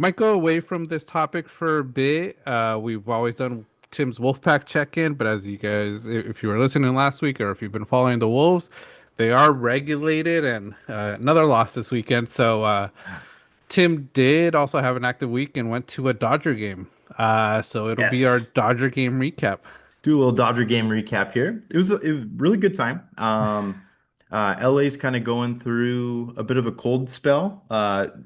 might go away from this topic for a bit. We've always done Tim's Wolfpack check-in, but as you guys, if you were listening last week or if you've been following the Wolves, they are regulated and another loss this weekend. So Tim did also have an active week and went to a Dodger game. So it'll be our Yes. Dodger game recap. Do a little Dodger game recap here. It was a really good time. LA's kind of going through a bit of a cold spell.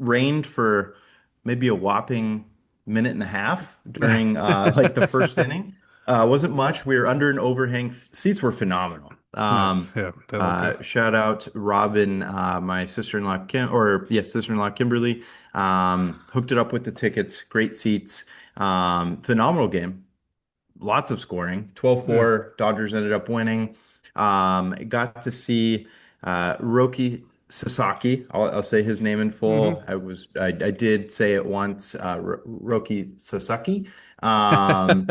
Rained for maybe a whopping minute and a half during like the first inning. Wasn't much. We were under an overhang. Seats were phenomenal. Nice. Yeah, they look good. Shout out Robin, my sister-in-law Kim, or yeah, sister-in-law Kimberly. Hooked it up with the tickets. Great seats. Phenomenal game. Lots of scoring. Yeah. 12-4. Dodgers ended up winning. Got to see Roki Sasaki. I'll say his name in Hmm. full. I did say it once, Roki Sasaki. Um,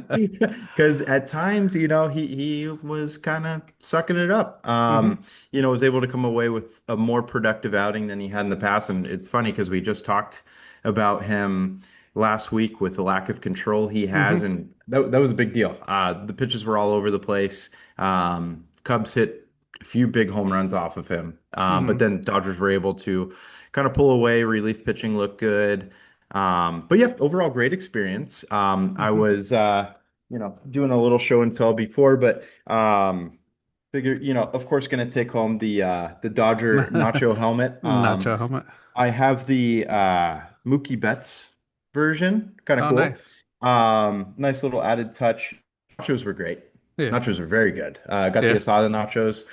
because at times, he was kind of sucking it up. Hmm. Was able to come away with a more productive outing than he had in the past. And it's funny because we just talked about him last week with the lack of control he has, Hmm. and that was a big deal. The pitches were all over the place. Cubs hit a few big home runs off of him, but Hmm. then Dodgers were able to kind of pull away. Relief pitching looked good. But yeah, overall great experience. I Hmm. was doing a little show and tell before, but figure, of course, going to take home the Dodger nacho helmet. Nacho helmet. I have the Mookie Betts version, kind of Oh, cool. nice. Nice little added touch. Nachos were great. Yeah. Nachos were very good. Got the Yeah. asada nachos.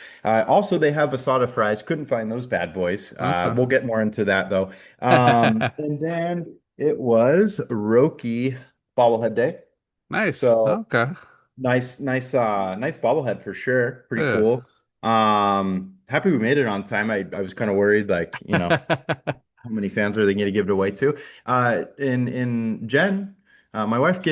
Also, they have asada fries. Couldn't find those bad boys. Okay. We'll get more into that though. And then it was Roki bobblehead day. Nice. So Okay. nice bobblehead for sure. Pretty Yeah. cool. Happy we made it on time. I was kind of worried, like, how many fans are they going to give it away to? In Jen, my wife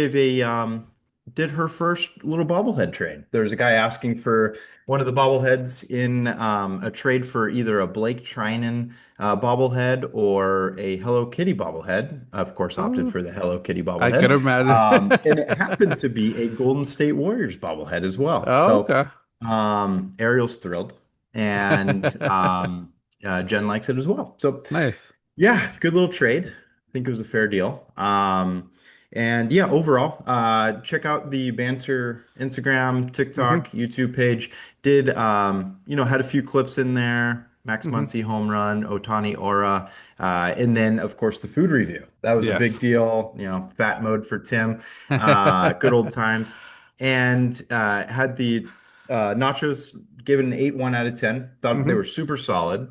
did her first little bobblehead trade. There was a guy asking for one of the bobbleheads in a trade for either a Blake Trinan bobblehead or a Hello Kitty bobblehead. Of course, opted Ooh, for the Hello Kitty I could bobblehead. imagine. And it happened to be a Golden State Warriors bobblehead as well. Oh, So okay. Ariel's thrilled, and Jen likes it as well. So Nice. yeah, good little trade. I think it was a fair deal. And yeah, overall, check out the Banter Instagram, Hmm. TikTok, YouTube page. Did had a few clips in there. Max Hmm. Muncy home run, Otani Aura, and then of course the food review. That was a big Yes. deal. Fat mode for Tim. Good old times. And had the nachos given an 8.1 out of 10. Thought they Hmm. were super solid.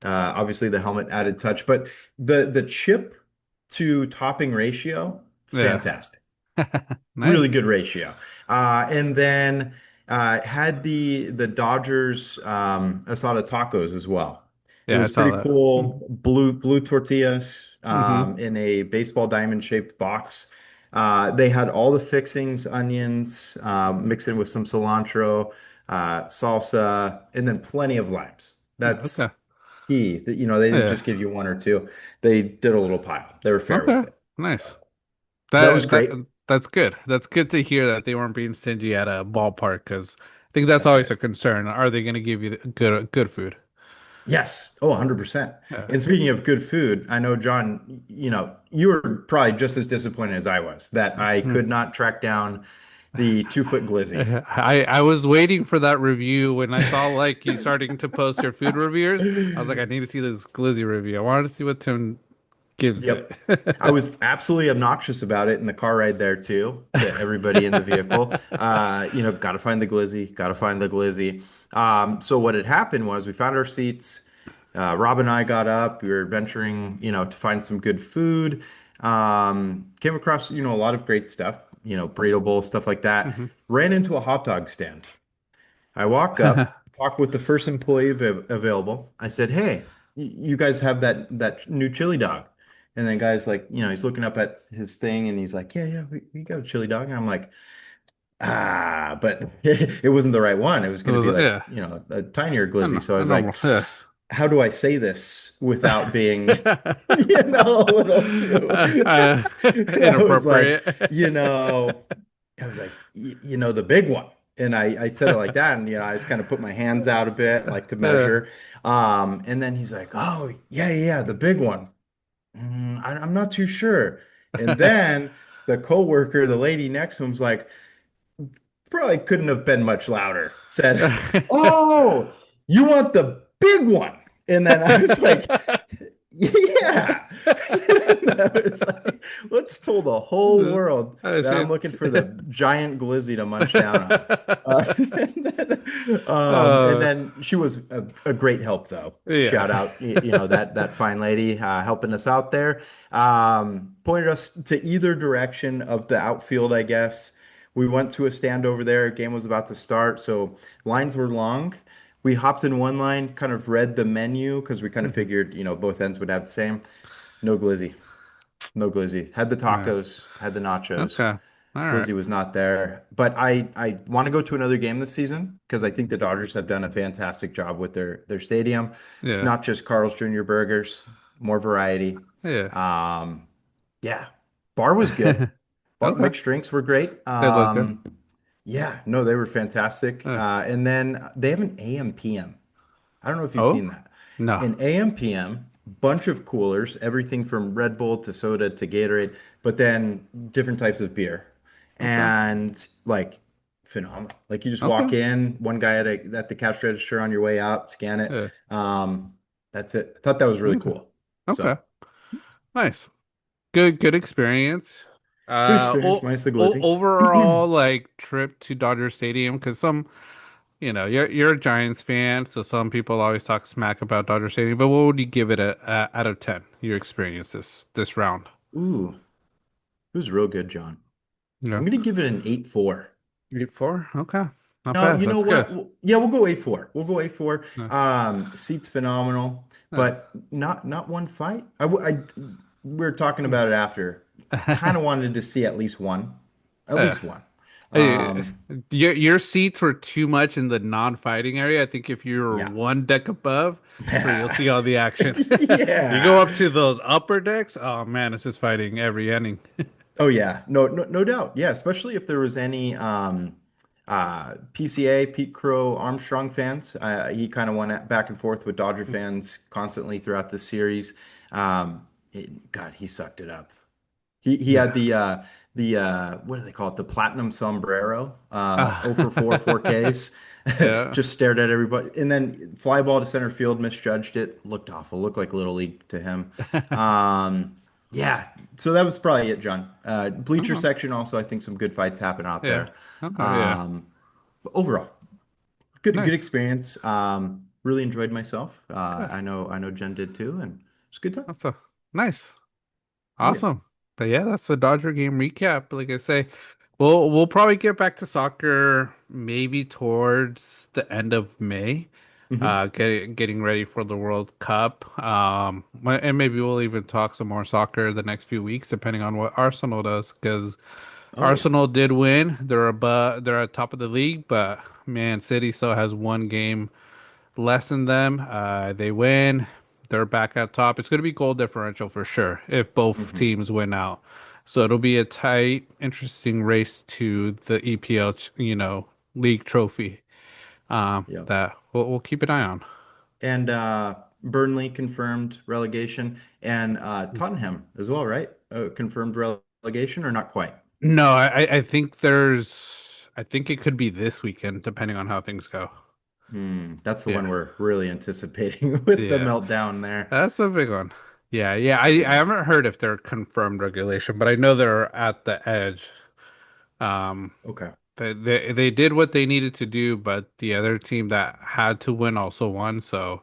Obviously, the helmet added touch, but the chip to topping ratio, Yeah. fantastic. Really Nice. good ratio. And then had the Dodgers asada tacos as well. It Yeah, I was saw pretty that. cool. Blue tortillas Hmm. in a baseball diamond shaped box. They had all the fixings, onions, mixed in with some cilantro, salsa, and then plenty of limes. That's Okay. key. They didn't Yeah. just give you one or two. They did a little pile. They were fair Okay. with it. Nice. That was That great. that's good. That's good to hear that they weren't being stingy at a ballpark because I think that's That's always right. a concern. Are they going to give you good food? Yes. Oh, 100%. Yeah. And speaking of good food, I know, John, you were probably just as disappointed as I was that I Hmm. could not track down the 2-foot glizzy. I was waiting for that review when I saw like you starting to post your food reviewers. I was like, I need to see this glizzy review. I wanted to see what Tim gives it. Yep. I was absolutely obnoxious about it in the car ride there too, to everybody in the vehicle. Got to find the glizzy, got to find the glizzy. So what had happened was we found our seats. Rob and I got up. We were venturing, to find some good food. Came across, a lot of great stuff, burrito bowls, stuff like that. Hmm. Ran into a hot dog stand. I walk up, talk with the first employee available. I said, "Hey, you guys have that new chili dog?" And then guy's like, he's looking up at his thing and he's like, "Yeah, yeah, we got a chili dog." And I'm like, but it wasn't the right one. It was It going to was be like, yeah, a tinier glizzy. So I a was like, normal. Yeah. how do I say this without being, a little too. I was like, Inappropriate. you know, the big one. And I said it like that. And, I just kind of put my hands out a bit, like to Uh, measure. And then he's like, oh, yeah, yeah, yeah, the big one. I'm not too sure. And then the coworker, the lady next to him's like, probably couldn't have been much louder, said, oh, you want the big one. And then I was like, yeah. And I was like, let's tell the whole world Oh that I'm shit. looking for the giant glizzy to munch down on. And Uh, then she was a great help, though. Shout yeah. out, that fine lady helping us out there. Pointed us to either direction of the outfield, I guess. We went to a stand over there. Game was about to start, so lines were long. We hopped in one line, kind of read the menu because we kind of Mhm. figured, both ends would have the same. No glizzy, no glizzy. Had the Yeah. tacos, had the nachos. Okay. All right. Glizzy was not there. But I want to go to another game this season because I think the Dodgers have done a fantastic job with their stadium. It's Yeah. not just Carl's Jr. burgers, more variety. Yeah. Um, yeah, bar was good. Bar Okay. mixed drinks were great. They look good. Yeah, no, they were fantastic. Uh, And then they have an AM PM. I don't know if you've oh, seen that. no. An AM PM, bunch of coolers, everything from Red Bull to soda to Gatorade, but then different types of beer. Okay. And like phenomenal. Like you just Okay. walk in, one guy at the cash register on your way out, scan it. Yeah. Um, that's it. I thought that was really Okay. cool. Okay. So Nice. Good experience. good experience, minus the glizzy. Overall, like trip to Dodger Stadium, because you're a Giants fan, so some people always talk smack about Dodger Stadium. But what would you give it a out of 10? Your experience this round? Ooh, it was real good, John. Yeah. I'm gonna give it an 8-4. 8-4. Okay. Not No, bad. you know That's good. what? Yeah, we'll go A4. We'll go A4. Yeah. Seats phenomenal, Yeah. but not one fight. We were talking about it after. Kind of wanted to see at least one, at Yeah. least one. Hey, Um, your seats were too much in the non-fighting area. I think if you were yeah, one deck above, that's where you'll yeah, see all the action. You go yeah. up to those upper decks, oh man, it's just fighting every inning. Oh yeah, no doubt. Yeah, especially if there was any PCA, Pete Crow Armstrong fans. He kind of went back and forth with Dodger fans constantly throughout the series. God, he sucked it up. He had Yeah. the what do they call it? The platinum sombrero, 0 for 4 Uh, 4Ks. yeah. Just stared at everybody. And then fly ball to center field, misjudged it. Looked awful. Looked like Little League to him. Um, yeah. So that was probably it, John. Bleacher Okay. section also, I think some good fights happen out Yeah. there. Okay. Yeah. But overall, good Nice. experience. Really enjoyed myself. Good. I know Jen did too, and it's a good time. That's a nice. Oh yeah. Awesome. But yeah, that's the Dodger game recap. Like I say, we'll probably get back to soccer maybe towards the end of May. Hmm. Getting ready for the World Cup. And maybe we'll even talk some more soccer the next few weeks, depending on what Arsenal does, because Oh yeah. Arsenal did win. They're at top of the league, but Man City still has one game less than them. They win. They're back at top. It's going to be goal differential for sure if both Hmm. teams win out. So it'll be a tight, interesting race to the EPL, league trophy. Yeah. That we'll keep an eye on. And Burnley confirmed relegation, and Tottenham as well, right? Confirmed relegation or not quite? No, I think it could be this weekend, depending on how things go. That's the one Yeah, we're really anticipating with the yeah, meltdown there. that's a big one. Yeah, yeah. I Yeah. haven't heard if they're confirmed regulation, but I know they're at the edge. Um, Okay. they did what they needed to do, but the other team that had to win also won, so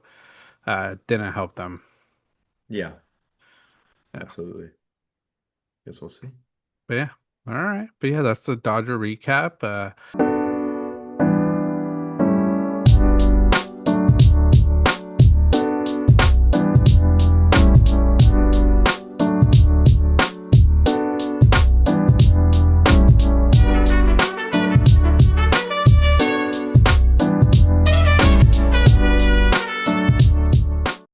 didn't help them. Yeah, Yeah, absolutely. Guess we'll see. but yeah, all right. But yeah, that's the Dodger recap.